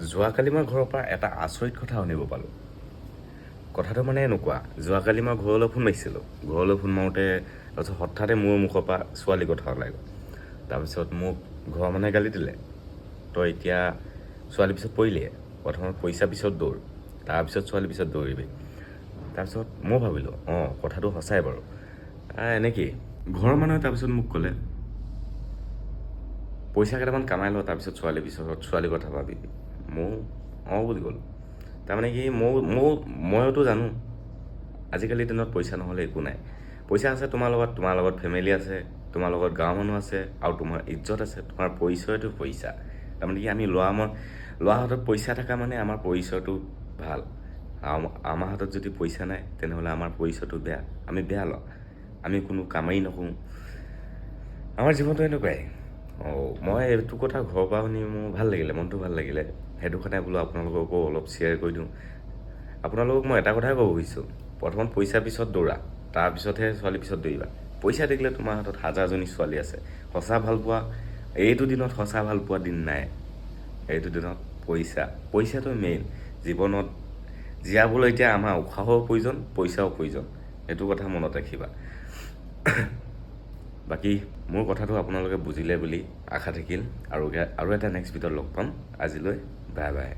যোৱাকালি মই ঘৰৰ পৰা এটা আচৰিত কথা শুনিব পালোঁ। কথাটো মানে এনেকুৱা, যোৱাকালি মই ঘৰলৈ ফোন মাৰিছিলোঁ। ঘৰলৈ ফোন মাৰোঁতে তাৰপিছত হঠাতে মোৰ মুখৰ পৰা ছোৱালীৰ কথা ওলাই গ'ল। তাৰপিছত মোক ঘৰৰ মানুহে গালি দিলে, তই এতিয়া ছোৱালীৰ পিছত পৰিলিয়ে, প্ৰথমত পইচা পিছত দৌৰ, তাৰপিছত ছোৱালীৰ পিছত দৌৰিবি। তাৰপিছত মই ভাবিলোঁ, কথাটো সঁচাই বাৰু, এনেকেই ঘৰৰ মানুহে তাৰপিছত মোক ক'লে, পইচা কেইটামান কামাই ল, তাৰপিছত ছোৱালীৰ কথা ভাবিবি। ময়ো বুলি ক'লোঁ। তাৰমানে কি ময়োতো জানো আজিকালিৰ দিনত পইচা নহ'লে একো নাই। পইচা আছে তোমাৰ লগত ফেমিলি আছে, তোমাৰ লগত গাঁৱৰ মানুহ আছে, আৰু তোমাৰ ইজ্জত আছে, তোমাৰ পৰিচয়টো পইচা। তাৰমানে কি আমি ল'ৰা হাতত পইচা থকা মানে আমাৰ পৰিচয়টো ভাল, আমাৰ হাতত যদি পইচা নাই তেনেহ'লে আমাৰ পৰিচয়টো বেয়া, আমি বেয়া ল'ৰা, আমি কোনো কামেই নকৰোঁ। আমাৰ জীৱনটো এনেকুৱাই। মই এইটো কথা ঘৰৰ পৰা শুনি মোৰ ভাল লাগিলে, মনটো ভাল লাগিলে। সেইটো কাৰণে বোলো আপোনালোককো অলপ শ্বেয়াৰ কৰি দিওঁ। আপোনালোকক মই এটা কথাই ক'ব খুজিছোঁ, প্ৰথমত পইচাৰ পিছত দৌৰা, তাৰপিছতহে ছোৱালীৰ পিছত দৌৰিবা। পইচা দেখিলে তোমাৰ হাতত হাজাৰজনী ছোৱালী আছে। এইটো দিনত সঁচা ভাল পোৱা দিন নাই। এইটো দিনত পইচাটো মেইন। জীৱনত জীয়াবলৈ এতিয়া আমাৰ উশাহৰ প্ৰয়োজন, পইচাও প্ৰয়োজন। সেইটো কথা মনত ৰাখিবা। বাকী মোৰ কথাটো আপোনালোকে বুজিলে বুলি আশা থাকিল, আৰু এটা নেক্সট ভিডিঅ'ত লগ পাম। আজিলৈ বাই বাই।